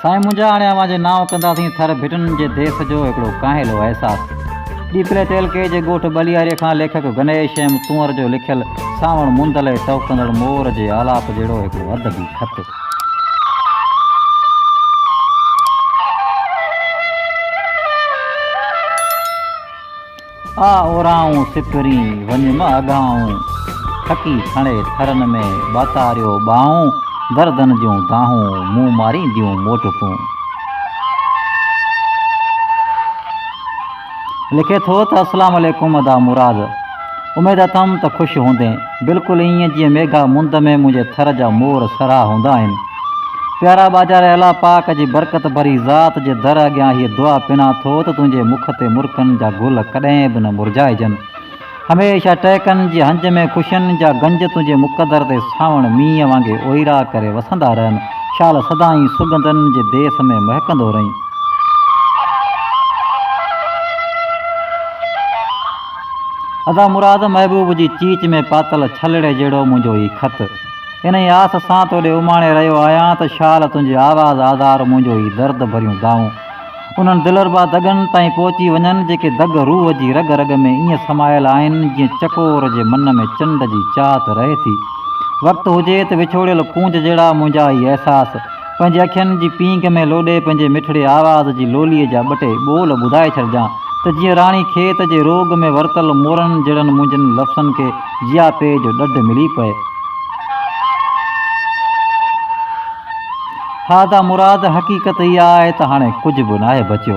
साईं मुंहिंजा हाणे अवांजे नाव कंदासीं थर भिटनि जे देस जो हिकिड़ो काहिलो अहसासु। ॾीपले तेलके जे ॻोठ बलियारे खां लेखक गणेश एम कुंवर जो लिखियल सावण मुंदले टवकंदड़ मोर जे आलाप जहिड़ो हिकिड़ो अदबी ख़त। आ ओराऊं सिपरी वञ मां अॻाऊं, थकी खणे थरनि में बातारियो ॿाहूं, दर्दन जूं दाहूं मुंहुं मारींदियूं मोटपूं। लिखे थो त अस्सलाम वालेकुम अदा मुराद, उमेद अथमि त ख़ुशि हूंदे, बिल्कुलु ईअं जीअं मेघा मुंद में मुंहिंजे थर जा मोर सरा हूंदा आहिनि। प्यारा बाजार अला पाक जी बरकत भरी ज़ात जे दर अॻियां हीअ दुआ पिना थो त तुंहिंजे मुख ते मुर्कनि जा गुल कॾहिं बि न मुरझाइजनि, हमेशह टहिकनि जी हंज में ख़ुशियुनि जा गंज तुंहिंजे मुक़दर ते सावण मींहं वांगुरु ओहिरा करे वसंदा रहनि, शाल सदाईं सुगंधनि जे देस में महकंदो रहीं। अदा मुराद महबूब जी चीच में पातल छलड़े जहिड़ो मुंहिंजो ई ख़त। इन ई आस सां तोॾे उमाणे रहियो आहियां त शाल तुंहिंजे आवाज़ आधार मुंहिंजो ई दर्द भरियूं दाऊं उन्हनि दिलरबा दगनि ताईं पहुची वञनि जेके दग रूह जी रग रग में ईअं समायल आहिनि जीअं चकोर जे मन में चंड जी चाहत रहे थी। वक़्तु हुजे त विछोड़ियल कूंज जहिड़ा मुंहिंजा ई अहसास पंहिंजे अखियुनि जी पींग में लोॾे पंहिंजे मिठड़े आवाज़ जी लोलीअ जा ॿ टे ॿोल ॿुधाए छॾिजां त जीअं राणी खेत जे रोग में वरतल मोरनि जहिड़नि मुंहिंजनि लफ़्ज़नि खे जिया पे जो ॾढ मिली पए। हा दा मुराद हक़ीक़त इहा आहे त हाणे कुझु बि नाहे बचियो,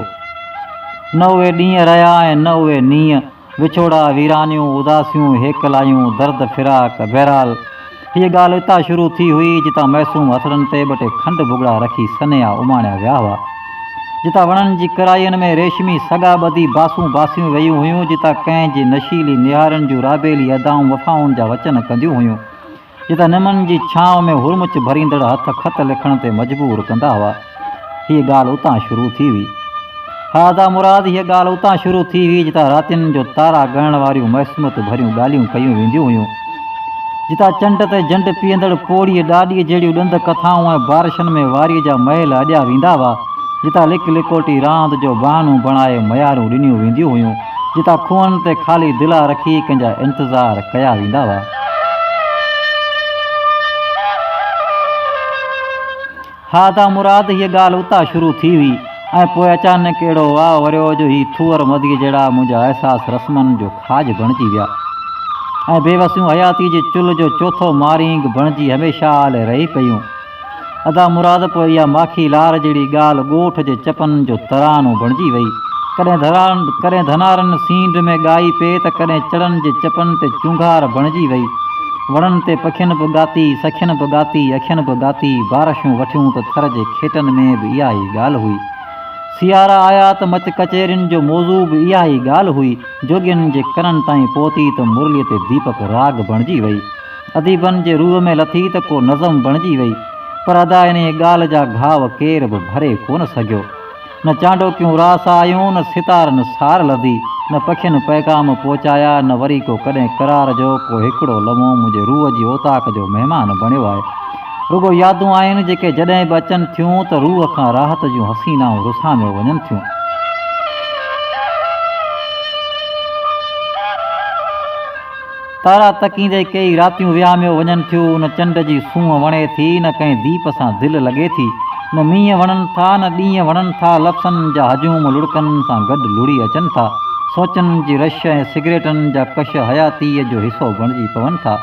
न उहे ॾींहं रहिया ऐं न उहे नींहं, विछोड़ा वीरानियूं उदासियूं हेकलायूं दर्द फिराक। बहरहाल हीअ ॻाल्हि उतां शुरू थी हुई जितां मैसूम हथड़नि ते ॿ टे खंड भुॻड़ा रखी सन्या उमाणिया विया हुआ, जितां वणनि जी कराईअनि में रेशमी सॻा ॿधी बासूं बासियूं वेयूं हुयूं, जितां कंहिं जी नशीली निहारनि जूं राबेली अदाऊं वफ़ाउनि जा वचन कंदियूं हुयूं, जितां निमनि जी छांव में हुरमुच भरींदड़ हथ ख़त लिखण ते मजबूर कंदा हुआ। हीअ ॻाल्हि उतां शुरू थी हुई। हा दा मुराद हीअ ॻाल्हि उतां शुरू थी हुई जितां रातियुनि जो तारा ॻणण वारियूं महसूमत भरियूं ॻाल्हियूं कयूं वेंदियूं हुयूं, जितां चंड ते जंड पीअंदड़ पोड़ीअ ॾाॾीअ जहिड़ियूं ॾंद कथाऊं ऐं बारिशनि में वारीअ जा महल अॼिया वेंदा हुआ, जितां लिक लिकोटी रांदि जो बहानो बणाए मयारूं ॾिनियूं वेंदियूं हुयूं, जितां खूहनि ते ख़ाली दिला रखी कंहिंजा इंतज़ार कया वेंदा हुआ। हा दा मुराद हीअ ॻाल्हि उतां शुरू थी हुई ऐं पोइ अचानक अहिड़ो वाह वरियो जो ही थूअर मदीअ जहिड़ा मुंहिंजा अहसास रस्मनि जो खाज बणिजी विया ऐं बेवसियूं हयाती जे चुल्ह जो चोथो मारींग बणिजी हमेशह हले रही पियूं। अदा मुराद पोइ इहा माखी लार जहिड़ी ॻाल्हि ॻोठ जे चपनि जो तरानो बणिजी वई, कॾहिं धनारनि सींड में ॻाई पिए त कॾहिं चड़नि जे चपनि ते चुंगार बणिजी वई। वणनि ते पखियुनि बि ॻाती, सखियुनि बि ॻाती, अखियुनि बि ॻाती, बारिशूं वठियूं त थर जे खेतनि में बि इहा ई ॻाल्हि हुई। सियारा आया त मच कचेरियुनि जो मौज़ू बि इहा ई ॻाल्हि हुई। जोगियुनि जे कननि ताईं पहुती त मुरलीअ ते दीपक राग बणिजी वई, अदीबनि जे रूह में लथी त को नज़म बणिजी वई। पर अदा इन ॻाल्हि जा घाव केर बि भरे कोन सघियो, न चांडोकियूं रास आयूं, न सितारनि सार लधी, न पखियुनि पैगाम पहुचाया, न वरी को कॾहिं करार जो को हिकिड़ो लम्हो मुंहिंजे रूह जी ओताक जो महिमान बणियो आहे। रुगो यादूं आहिनि जेके जॾहिं बि अचनि थियूं त रूह खां राहत जूं हसीनाऊं रुसामियो वञनि थियूं। तारा तकींदे कई रातियूं वियामियो वञनि थियूं, न चंड जी सूंहं वणे थी, न कंहिं दीप सां दिलि लॻे थी, न मींहं वणनि था, न ॾींहं वणनि था, लफ़्ज़नि जा हजूम लुड़कनि सां गॾु लुड़ी अचनि था, सोचनि जी रश ऐं सिगरेटनि जा कश हयातीअ जो हिसो बणिजी पवनि था।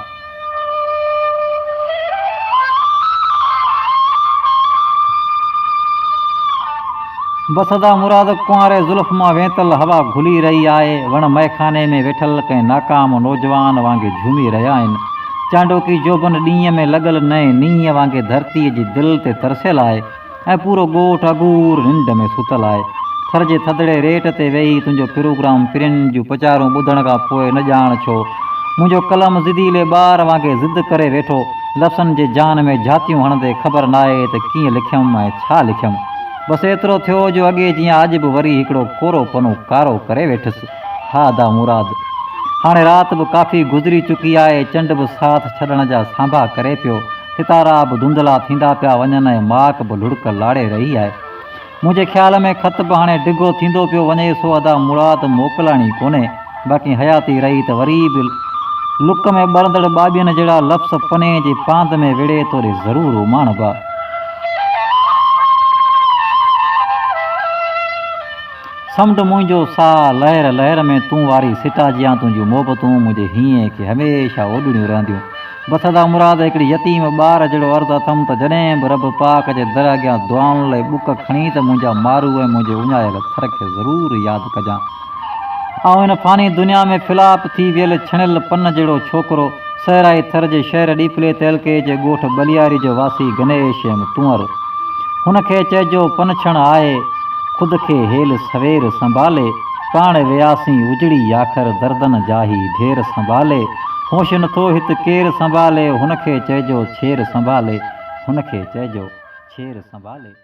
बसि अदा मुराद कुंवारे ज़ुल्फ़ मां वेतल हवा घुली रही आहे, वण मैखाने में वेठल कंहिं नाकाम नौजवान वांगुरु झूमी रहिया आहिनि। चांडोकी जोबन ॾींहं में लॻल नए नींहं वांगुरु धरतीअ जी दिलि ते तरसियल आहे ऐं पूरो ॻोठ अगूर निंड में सुतल आहे। थर जे थधड़े रेट ते वेही तुंहिंजो प्रोग्राम पिरियुनि जूं पचारूं ॿुधण खां पोइ न ॼाण छो मुंहिंजो कलम ज़िदीले ॿार वांगुरु ज़िद करे वेठो, लफ़्ज़नि जे जान में झातियूं हणंदे ख़बर नाहे त कीअं लिखियमि ऐं छा लिखियमि। बसि एतिरो थियो जो अॻे जीअं अॼु बि वरी हिकिड़ो कोरो पनो कारो करे वेठुसि। हा दा मुराद हाणे राति बि काफ़ी गुज़री चुकी आहे, चंड बि साथ छॾण जा सांभा करे पियो, सितारा बि धुंधला थींदा पिया वञनि ऐं माक बि लुड़क लाड़े रही आहे। मुंहिंजे ख़्याल में ख़त बि हाणे डिघो थींदो पियो वञे, सो अदा मुराद मोकिलणी कोन्हे। बाक़ी हयाती रही त वरी बि लुक में ॿरंदड़ ॿाॿियुनि जहिड़ा लफ़्ज़ पने जी पांद में विड़े तोड़े ज़रूरु उमाणबा। समुंड मुंहिंजो साह लहर लहर में तूं वारी सिटा जियां तुंहिंजूं मोहबतूं मुंहिंजे हीअं खे हमेशह ओॾड़ियूं रहंदियूं। बसदा मुराद हिकिड़ी यतीम ॿार जहिड़ो अर्ज़ु अथमि त जॾहिं बि रब पाक जे दर अॻियां दुआउनि लाइ बुक खणी त मुंहिंजा मारू ऐं मुंहिंजे उञायल थर खे ज़रूरु यादि कजां। ऐं हिन फानी दुनिया में फिलाप थी वियल छणियल पन जहिड़ो छोकिरो सहराई थर जे शहर ॾीपले तहलके जे ॻोठ बलियारी जो वासी गणेश ऐं तुंअर, हुनखे चइजो पन छण आहे, ख़ुदि खे हेल सवेर संभाले, पाण वियासीं उजड़ी आख़िर दर्दन जाही ढेर संभाले, होश नथो हिते केरु संभाले, हुनखे चइजो छेर संभाले, हुनखे चइजो छेर संभाले।